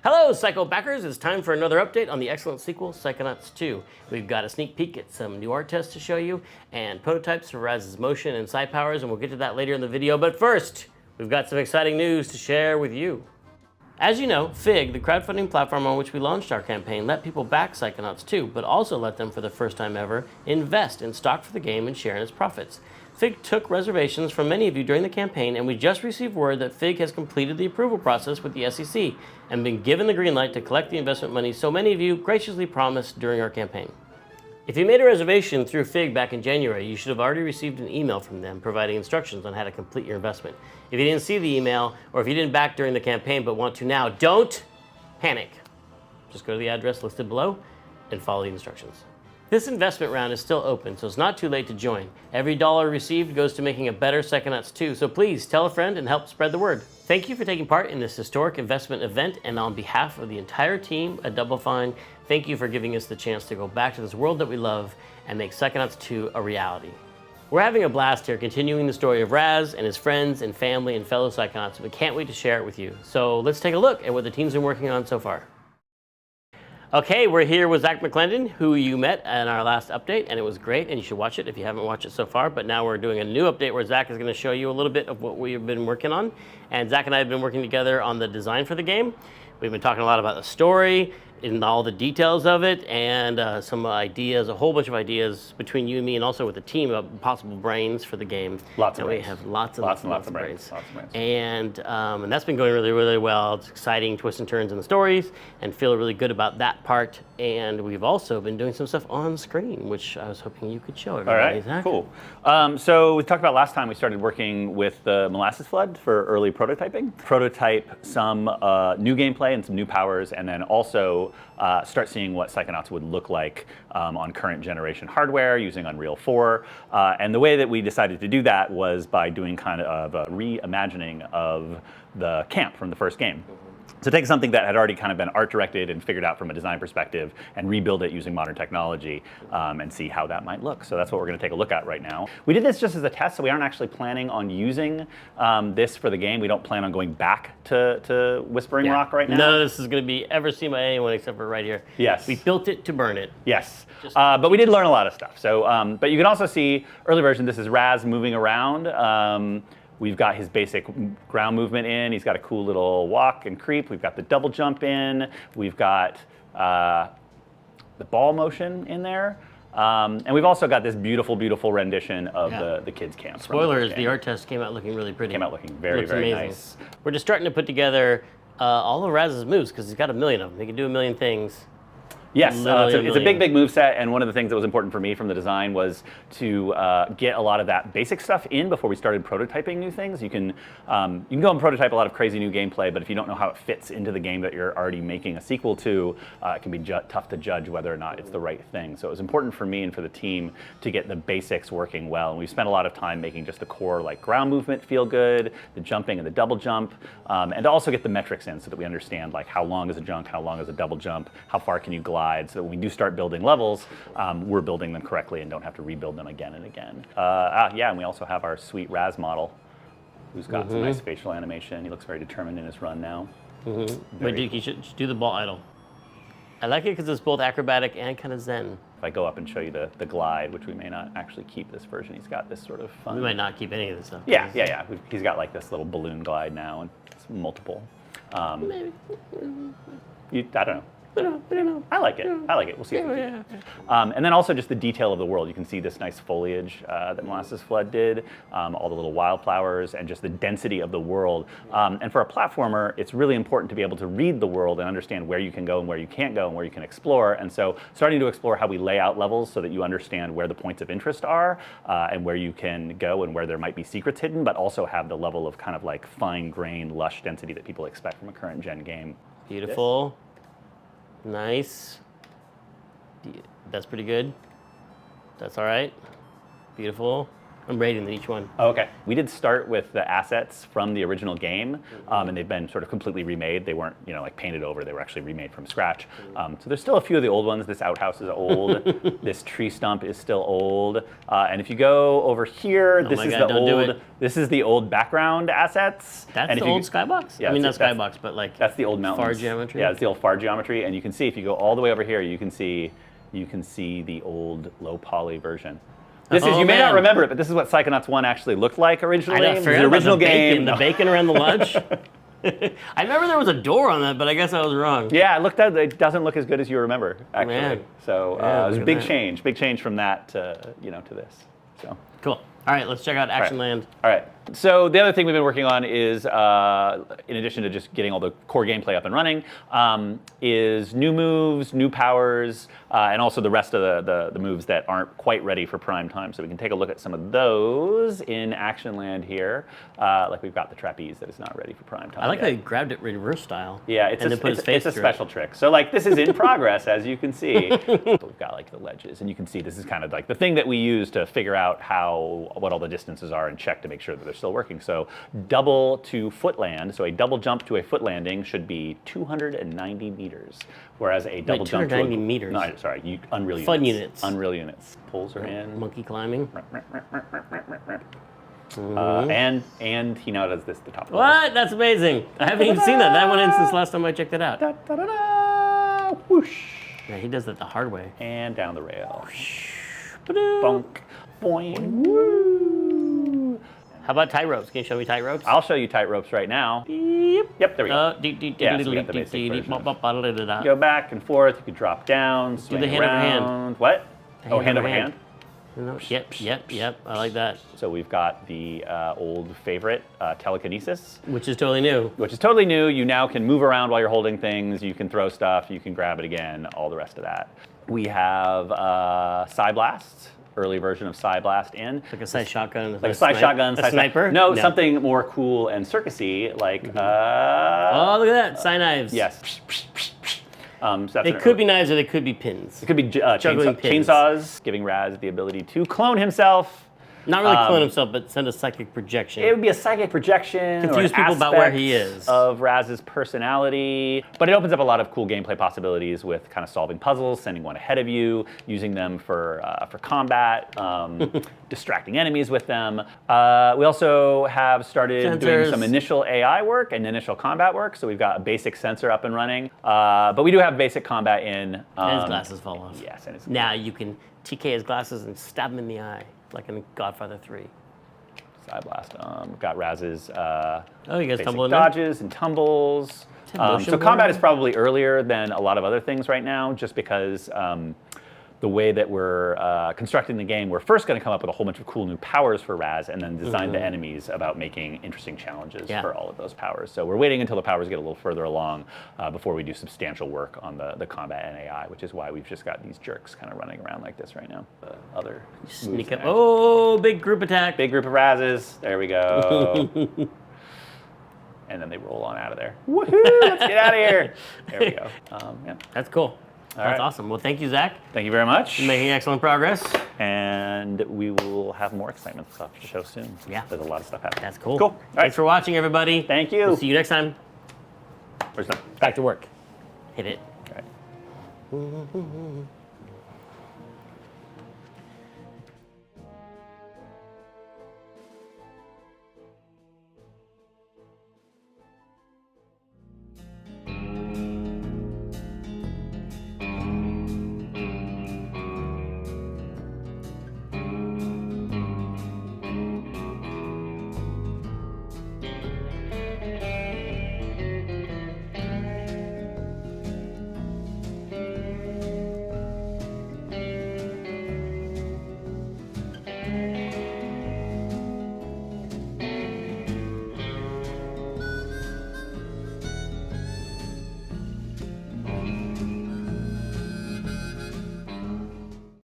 Hello, Psycho backers! It's time for another update on the excellent sequel, Psychonauts 2. We've got a sneak peek at some new art tests to show you, and prototypes for Raz's motion and psi powers, and we'll get to that later in the video. But first, we've got some exciting news to share with you. As you know, Fig, the crowdfunding platform on which we launched our campaign, let people back Psychonauts 2, but also let them, for the first time ever, invest in stock for the game and share in its profits. Fig took reservations from many of you during the campaign, and we just received word that Fig has completed the approval process with the SEC and been given the green light to collect the investment money so many of you graciously promised during our campaign. If you made a reservation through Fig back in January, you should have already received an email from them providing instructions on how to complete your investment. If you didn't see the email, or if you didn't back during the campaign but want to now, don't panic. Just go to the address listed below and follow the instructions. This investment round is still open, so it's not too late to join. Every dollar received goes to making a better Psychonauts 2, so please tell a friend and help spread the word. Thank you for taking part in this historic investment event, and on behalf of the entire team at Double Fine, thank you for giving us the chance to go back to this world that we love and make Psychonauts 2 a reality. We're having a blast here, continuing the story of Raz and his friends and family and fellow Psychonauts, and we can't wait to share it with you. So let's take a look at what the team's been working on so far. Okay, we're here with Zach McClendon, who you met in our last update, and it was great, and you should watch it if you haven't watched it so far. But now we're doing a new update where Zach is going to show you a little bit of what we've been working on. And Zach and I have been working together on the design for the game. We've been talking a lot about the story and all the details of it, and some ideas, a whole bunch of ideas between you and me, and also with the team about possible brains for the game. Lots of brains. We have lots of brains. And that's been going really, really well. It's exciting twists and turns in the stories, and feel really good about that part. And we've also been doing some stuff on screen, which I was hoping you could show everybody. All right, Zach. cool. So we talked about last time we started working with the Molasses Flood for early prototyping. Prototype some new gameplay and some new powers, and then also start seeing what Psychonauts would look like on current generation hardware using Unreal 4. And the way that we decided to do that was by doing kind of a reimagining of the camp from the first game. So take something that had already kind of been art directed and figured out from a design perspective and rebuild it using modern technology and see how that might look. So that's what we're going to take a look at right now. We did this just as a test, so we aren't actually planning on using this for the game. We don't plan on going back to Whispering Rock right now. None of this is going to be ever seen by anyone except for right here. Yes. We built it to burn it. Yes. But we did learn a lot of stuff. So, but you can also see early version. This is Raz moving around. We've got his basic ground movement in. He's got a cool little walk and creep. We've got the double jump in. We've got the ball motion in there. And we've also got this beautiful, beautiful rendition of the kids' camp. Spoilers, the art test came out looking really pretty. Came out looking very, very amazing. nice. We're just starting to put together all of Raz's moves, because he's got a million of them. He can do a million things. Yes, it's a big, big move set, and one of the things that was important for me from the design was to get a lot of that basic stuff in before we started prototyping new things. You can go and prototype a lot of crazy new gameplay, but if you don't know how it fits into the game that you're already making a sequel to, it can be tough to judge whether or not it's the right thing. So it was important for me and for the team to get the basics working well, and we spent a lot of time making just the core like ground movement feel good, the jumping and the double jump, and to also get the metrics in so that we understand like how long is a jump, how long is a double jump, how far can you glide, so that when we do start building levels, we're building them correctly and don't have to rebuild them again and again. Yeah, and we also have our sweet Raz model, who's got some nice facial animation. He looks very determined in his run now. But Duke, you should do the ball idle. I like it because it's both acrobatic and kind of zen. If I go up and show you the glide, which we may not actually keep this version, he's got this sort of fun. We might not keep any of this stuff. Yeah. He's got like this little balloon glide now, and it's multiple. Maybe. I don't know. I like it. I like it. We'll see. And then also just the detail of the world. You can see this nice foliage that Molasses Flood did, all the little wildflowers, and just the density of the world. And for a platformer, it's really important to be able to read the world and understand where you can go and where you can't go and where you can explore. And so starting to explore how we lay out levels so that you understand where the points of interest are and where you can go and where there might be secrets hidden, but also have the level of kind of like fine-grained, lush density that people expect from a current gen game. Beautiful. Nice. That's pretty good. That's all right. Beautiful. I'm rating each one. Oh, okay. We did start with the assets from the original game, and they've been sort of completely remade. They weren't, like painted over. They were actually remade from scratch. So there's still a few of the old ones. This outhouse is old. This tree stump is still old. And if you go over here, this is the old background assets. That's the old skybox? Yeah, I mean, not skybox, but like that's the old mountains. Far geometry? Yeah, it's the old far geometry. And you can see, if you go all the way over here, you can see the old low poly version. You may not remember it, but this is what Psychonauts 1 actually looked like originally. It was the original game. The bacon around the ledge. I remember there was a door on that, but I guess I was wrong. Yeah, it doesn't look as good as you remember, actually. Man. So it was a big change from that to this. So cool. All right, let's check out Action Land. All right. So the other thing we've been working on is, in addition to just getting all the core gameplay up and running, is new moves, new powers, and also the rest of the moves that aren't quite ready for prime time. So we can take a look at some of those in Action Land here. Like we've got the trapeze that is not ready for prime time. I like how he grabbed it reverse style. Yeah, it's a special trick. So like this is in progress, as you can see. But we've got like the ledges, and you can see this is kind of like the thing that we use to figure out what all the distances are and check to make sure that they're still working. So double to foot land, so a double jump to a foot landing should be 290 meters, whereas a double jump to 290 meters. No, sorry, Unreal Fun units. Unreal units. Poles are in. Monkey climbing. And he now does this at the top. What? That's amazing. I haven't even seen that. That one in since last time I checked it out. Whoosh. Yeah, he does that the hard way. And down the rail. Bonk. Boing. Woo. How about tight ropes? Can you show me tight ropes? I'll show you tight ropes right now. Yep, there we go. Go back and forth. You can drop down, swing Do the hand around. over hand. What? Hand over hand? Yep. I like that. So we've got the old favorite, telekinesis. Which is totally new. Which is totally new. You now can move around while you're holding things. You can throw stuff. You can grab it again. All the rest of that. We have Psy Blast. Early version of Psy Blast in. Like a Psy shotgun? Like a Psy shotgun. A sniper? No, something more cool and circusy, like... oh, look at that. Psy knives. Yes. So they could be knives or they could be pins. It could be chainsaws, giving Raz the ability to clone himself. Not really clone himself, but send a psychic projection. It would be a psychic projection. Confuse people about where he is. Of Raz's personality. But it opens up a lot of cool gameplay possibilities with kind of solving puzzles, sending one ahead of you, using them for combat, distracting enemies with them. We also have started doing some initial AI work and initial combat work. So we've got a basic sensor up and running. But we do have basic combat in. And his glasses fall off. Yes. And now you can TK his glasses and stab him in the eye. Like in Godfather 3. Psy Blast. Got Raz's you guys tumbling dodges and tumbles. So combat is probably earlier than a lot of other things right now, just because the way that we're constructing the game, we're first going to come up with a whole bunch of cool new powers for Raz, and then design the enemies about making interesting challenges for all of those powers. So we're waiting until the powers get a little further along before we do substantial work on the combat and AI, which is why we've just got these jerks kind of running around like this right now. The other sneak up. Oh, big group attack. Big group of Razes. There we go. And then they roll on out of there. Woohoo! Let's get out of here. There we go. That's cool. That's awesome. Well, thank you, Zach. Thank you very much. You're making excellent progress. And we will have more excitement stuff to show soon. Yeah. There's a lot of stuff happening. That's cool. Cool. Thanks for watching, everybody. Thank you. We'll see you next time. Where's that? Back to work. Hit it. All right.